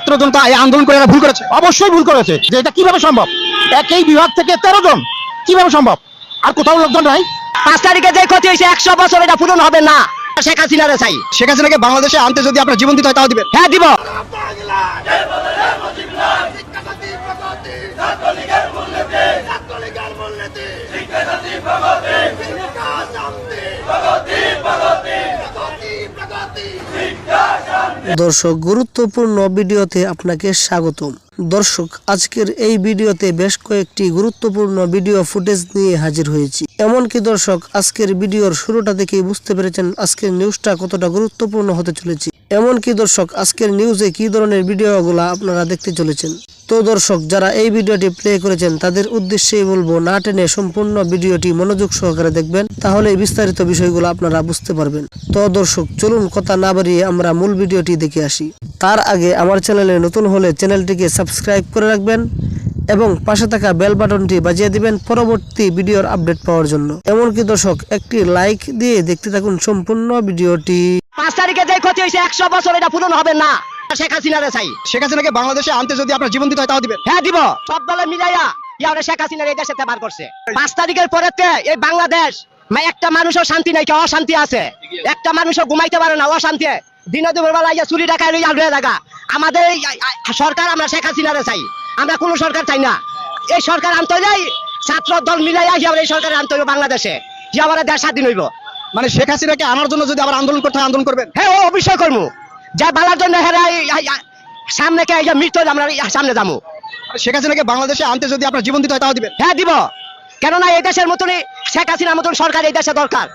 ছাত্র জনতা এই আন্দোলন করে এরা ভুল করেছে? অবশ্যই ভুল করেছে। যে এটা কিভাবে সম্ভব? একই বিভাগ থেকে 13 জন, কিভাবে সম্ভব? আর কোথাও লোকজন নাই। 5 তারিখে যে ক্ষতি হয়েছে 100 বছর এটা পূরণ হবে না। শেখ হাসিনারে চাই। শেখ হাসিনাকে বাংলাদেশে আনতে যদি আপনার জীবন দিতে হয় তাও দিবেন? হ্যাঁ দিব। দর্শক, গুরুত্বপূর্ণ ভিডিওতে আপনাকে স্বাগতম। দর্শক, আজকের এই ভিডিওতে বেশ কয়েকটি গুরুত্বপূর্ণ ভিডিও ফুটেজ নিয়ে হাজির হয়েছি। এমনকি দর্শক, আজকের ভিডিওর শুরুটা থেকেই বুঝতে পেরেছেন আজকের নিউজটা কতটা গুরুত্বপূর্ণ হতে চলেছে। এমনকি দর্শক, আজকের নিউজে কি ধরনের ভিডিওগুলো আপনারা দেখতে চলেছেন। তো দর্শক, যারা এই ভিডিওটি প্লে করেছেন তাদের উদ্দেশ্যেই বলবো, না টেনে সম্পূর্ণ ভিডিওটি মনোযোগ সহকারে দেখবেন, তাহলে বিস্তারিত বিষয়গুলো আপনারা বুঝতে পারবেন। তো দর্শক, চলুন কথা না বাড়িয়ে আমরা মূল ভিডিওটি দেখে আসি। তার আগে আমার চ্যানেলে নতুন হলে চ্যানেলটিকে সাবস্ক্রাইব করে রাখবেন এবং পাশে থাকা বেল বাটনটি বাজিয়ে দিবেন পরবর্তী ভিডিওর আপডেট পাওয়ার জন্য। এমনকি দর্শক, একটি লাইক দিয়ে দেখতে থাকুন সম্পূর্ণ ভিডিওটি। 5 তারিখে যে ক্ষতি হয়েছে 100 বছর এটা পূরণ হবে না। শেখ হাসিনারে চাই। শেখ হাসিনাকে বাংলাদেশে আনতে যদি আপনার জীবন দিতে হয় তাও দিবেন? হ্যাঁ দিব। সব দলে মিলাইয়া ইয়ারে শেখ হাসিনার এই দেশে বার করছে। 5 তারিখের পরেতে এই বাংলাদেশ একটা মানুষও শান্তি নাই, অশান্তি আছে। একটা মানুষও ঘুমাইতে পারে না, অশান্তি। দিনে দুপুর বেলা ইয়া চুরি ডাকায় লইয়া লয়ে জায়গা। আমাদের সরকার, আমরা শেখ হাসিনারে চাই। আমরা কোনো সরকার চাই না। এই সরকার আনতে যাই ছাত্র দল মিলাইয়া এই সরকার আনতে হইব বাংলাদেশে, যে আমার দেশ স্বাধীন হইব। মানে শেখ হাসিনাকে আনার জন্য যদি আবার আন্দোলন করতে হয় আন্দোলন করবেন? হ্যাঁ, অবশ্যই করবো। যা বালার জন্য সামনে কে মৃত্যু আমরা সামনে যাবো। শেখ হাসিনাকে বাংলাদেশে আনতে যদি আপনার জীবন দিতে হয় তাও দিবেন? হ্যাঁ দিব। কেননা এই দেশের মতনই শেখ হাসিনার মতন সরকার এই দেশে দরকার।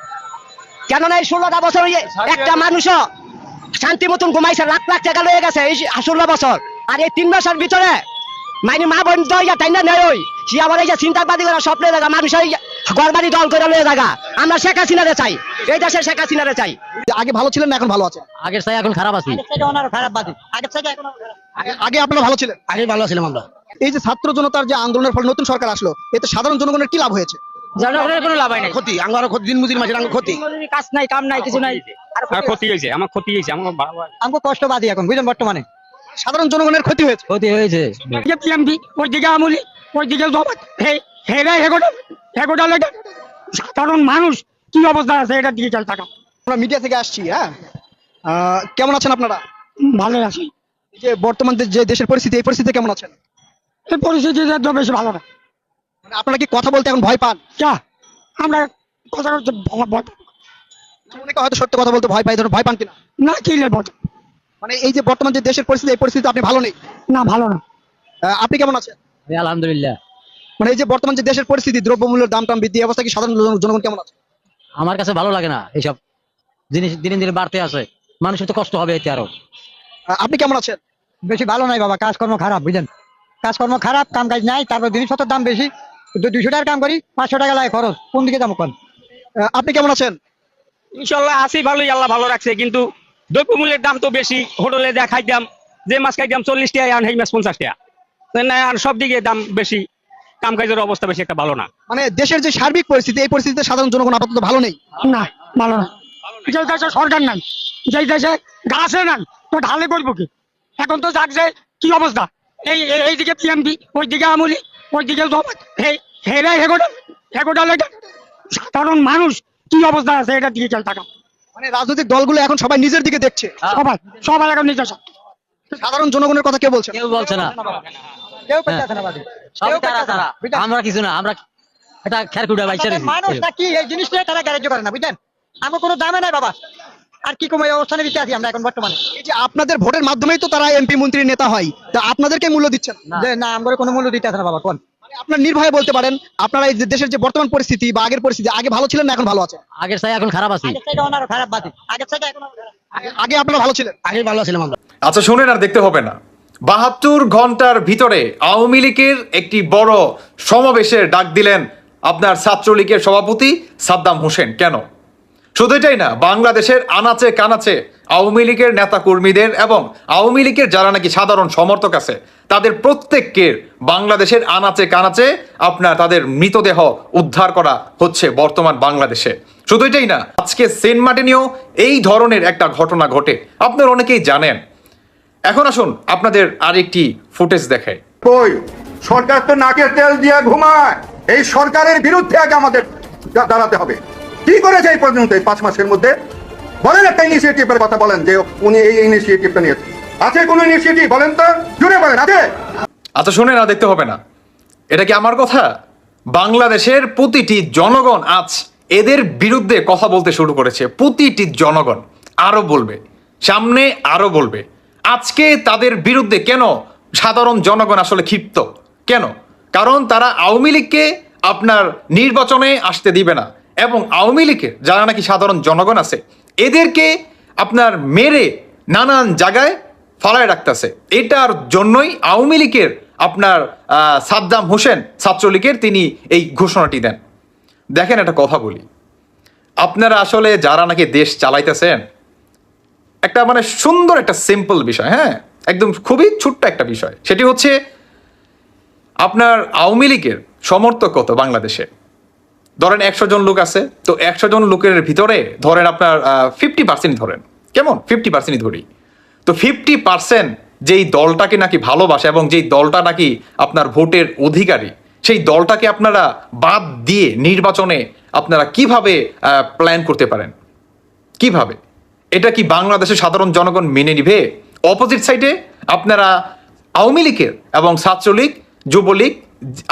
কেননা এই 16টা বছর একটা মানুষও শান্তি মতন ঘুমাইছে, লাখ লাখ টাকা লয়ে গেছে এই 16 বছর। আর এই 3 মাসের ভিতরে মানে মা বোন দইয়া তাই না নেই, সে আবার এই যে চিন্তাবাদী করে স্বপ্নে জায়গা মানুষের ঘরবাড়ি দল করে লয়ে জায়গা। আমরা শেখ হাসিনারে চাই, এই দেশের শেখ হাসিনারে চাই। আগে ভালো ছিলেন না এখন ভালো আছেন? আগের চাই এখন খারাপ আছি। আগে আপনারা ভালো ছিলেন? আগে ভালো ছিলাম আমরা। এই যে ছাত্র জনতার যে আন্দোলনের ফলে নতুন সরকার আসলো, এতে সাধারণ জনগণের কি লাভ হয়েছে? জনগণের কোনো লাভ হয় নাই। ক্ষতি, আমার ক্ষতি, দিন মজুরি মাঝে ক্ষতি। কাজ নাই, কাম নাই, কিছু নাই। ক্ষতি হয়েছে, আমার ক্ষতি হয়েছে, আমার আমাকে কষ্ট বাদি এখন বুঝলেন। বর্তমানে সাধারণ জনগণের ক্ষতি হয়েছে। ক্ষতি হয়েছে। ওইদিকে আমলি, ওইদিকে সাধারণ মানুষ কি অবস্থা আছে এটা দিকে চল থাকা। আমরা মিডিয়া থেকে আসছি। হ্যাঁ, কেমন আছেন আপনারা? ভালো আছি। এই যে বর্তমান যে দেশের পরিস্থিতি, এই পরিস্থিতি কেমন আছেন? এই পরিস্থিতি তো বেশি ভালো না। মানে আপনারা কি কথা বলতে এখন ভয় পান? আমরা কথা বলতে অনেকে হয়তো সত্য কথা বলতে ভয় পাই, ধরুন ভয় পান কিনা? না, কি মানে এই যে বর্তমান যে দেশের পরিস্থিতি, এই পরিস্থিতি আপনি ভালো নেই? না, ভালো না। আপনি কেমন আছেন? আলহামদুলিল্লাহ। মানে এই যে বর্তমান যে দেশের পরিস্থিতি, দ্রব্যমূল্যের দাম টাম বৃদ্ধি, অবস্থা কি সাধারণ জনগণ কেমন আছে? আমার কাছে ভালো লাগে না এইসব জিনিস, দিনে দিনে বাড়তে আছে। মানুষের তো কষ্ট হবে এতে আরো। আপনি কেমন আছেন? বেশি ভালো নাই বাবা, কাজকর্ম খারাপ বুঝলেন। কাজকর্ম খারাপ, কাম কাজ নাই, তারপর জিনিসপত্রের দাম বেশি। 200 টাকার কাম করি, 500 টাকা লাগে খরচ, কোন দিকে যাবো কোন? আপনি কেমন আছেন? ইনশাল্লাহ আছি ভালোই, আল্লাহ ভালো রাখছে। কিন্তু দ্রব্যমূল্যের দাম তো বেশি। হোটেলে যা খাইতাম, যে মাছ খাইতাম 40 টাকা, আর এই মাছ 50 টাকা। আর সব দিকে দাম বেশি, কাম কাজের অবস্থা বেশি একটা ভালো না। মানে দেশের যে সার্বিক পরিস্থিতি, এই পরিস্থিতিতে সাধারণ জনগণ আপাতত ভালো নেই। না, ভালো না। যে দেশে সরকার নাই, যে দেশে গাছে নাই, তো ঢালে করবো কি? এখন তো যাচ্ছে কি অবস্থা, এইদিকে পিএমপি, ওইদিকে আমলি, ওইদিকে সাধারণ মানুষ কি অবস্থা আছে এটা দিকে চল থাকা। মানে রাজনৈতিক দলগুলো এখন সবাই নিজের দিকে দেখছে। সবাই এখন নিজের সাধারণ জনগণের কথা কেউ বলছে না। কেউ বলছে না। কেউ পেছাছে না বাদী। সবই তারা আমরা কিছু না। আমরা এটা খেরকুটা বাইছে মানুষটা কি এই জিনিসটা তারা গ্যারেজ করে না বুঝলেন। আমার কোনো দামে নাই বাবা। আর কি কমে অবস্থানে দিতে আছি আমরা এখন বর্তমানে। এই যে আপনাদের ভোটের মাধ্যমেই তো তারা এমপি মন্ত্রী নেতা হয়, তা আপনাদেরকে মূল্য দিচ্ছেন যে না, আমরা কোনো মূল্য দিতে আছে না বাবা। কোন মানে আপনারা নির্ভয়ে বলতে পারেন আপনারা এই যে দেশের যে বর্তমান পরিস্থিতি বা আগের পরিস্থিতি, আগে ভালো ছিলেন না এখন ভালো আছেন? আগের চাই এখন খারাপ আছি। আগের থেকে আরো খারাপ বাদী। আগের থেকে এখন আগে আপনারা ভালো ছিলেন? আগে ভালো ছিলাম আমরা। আচ্ছা শুনেন, আর দেখতে হবে না। 72 ঘন্টার ভিতরে আওয়ামী লীগের একটি বড় সমাবেশের ডাক দিলেন আপনার ছাত্রলীগের সভাপতি সাদ্দাম হোসেন। কেন? শুধু এটাই না, বাংলাদেশের আনাচে কানাচে আওয়ামী লীগের নেতা কর্মীদের এবং আওয়ামী লীগের যারা নাকি সাধারণ সমর্থক আছে তাদের প্রত্যেককে বাংলাদেশের আনাচে কানাচে আপনার তাদের মৃতদেহ উদ্ধার করা হচ্ছে বর্তমান বাংলাদেশে। শুধু এটাই না, আজকে সেন্ট মার্টিনেও এই ধরনের একটা ঘটনা ঘটে। আপনারা অনেকেই জানেন এখন আসুন আপনাদের আরেকটি ফুটেজ দেখাই। কই সরকার তো নাকের তেল দিয়ে ঘুমায়। এই সরকারের বিরুদ্ধে আগে আমাদের দাঁড়াতে হবে। কি করেছে এই পর্যন্ত এই 5 মাসের মধ্যে? বলেন একটা ইনিশিয়েটিভের কথা বলেন যে উনি এই ইনিশিয়েটিভটা নিয়েছেন। আছে কোন ইনিশিয়েটিভ বলেন তো, জুড়ে বলেন আছে? আচ্ছা শুনে না, দেখতে হবে না, এটা কি আমার কথা? বাংলাদেশের প্রতিটি জনগণ আজ এদের বিরুদ্ধে কথা বলতে শুরু করেছে। প্রতিটি জনগণ আরো বলবে, সামনে আরো বলবে। আজকে তাদের বিরুদ্ধে কেন সাধারণ জনগণ আসলে ক্ষিপ্ত কেন? কারণ তারা আওয়ামী লীগকে আপনার নির্বাচনে আসতে দিবে না, এবং আওয়ামী লীগের যারা নাকি সাধারণ জনগণ আছে এদেরকে আপনার মেরে নানান জায়গায় ফালায় রাখতেছে। এটার জন্যই আওয়ামী লীগের আপনার সাদ্দাম হোসেন ছাত্রলীগের তিনি এই ঘোষণাটি দেন। দেখেন একটা কথা বলি, আপনারা আসলে যারা নাকি দেশ চালাইতেছেন, একটা মানে সুন্দর একটা সিম্পল বিষয়, হ্যাঁ একদম খুবই ছোট্ট একটা বিষয়, সেটি হচ্ছে আপনার আওয়ামী লীগের সমর্থক কত বাংলাদেশে? ধরেন 100 জন লোক আছে, তো 100 জন লোকের ভিতরে ধরেন আপনার 50% ধরেন, কেমন 50%ই ধরি, তো 50% যেই দলটাকে নাকি ভালোবাসে এবং যেই দলটা নাকি আপনার ভোটের অধিকারী, সেই দলটাকে আপনারা বাদ দিয়ে নির্বাচনে আপনারা কিভাবে প্ল্যান করতে পারেন? কিভাবে? এটা কি বাংলাদেশের সাধারণ জনগণ মেনে নিবে? অপোজিট সাইডে আপনারা আওয়ামী লীগের এবং ছাত্রলীগ, যুবলীগ,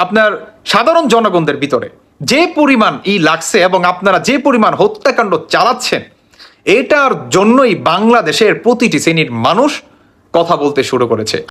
আপনার সাধারণ জনগণদের ভিতরে যে পরিমাণ লাগছে এবং আপনারা যে পরিমাণ হত্যাকাণ্ড চালাচ্ছেন, এটার জন্যই বাংলাদেশের প্রতিটি শ্রেণীর মানুষ কথা বলতে শুরু করেছে।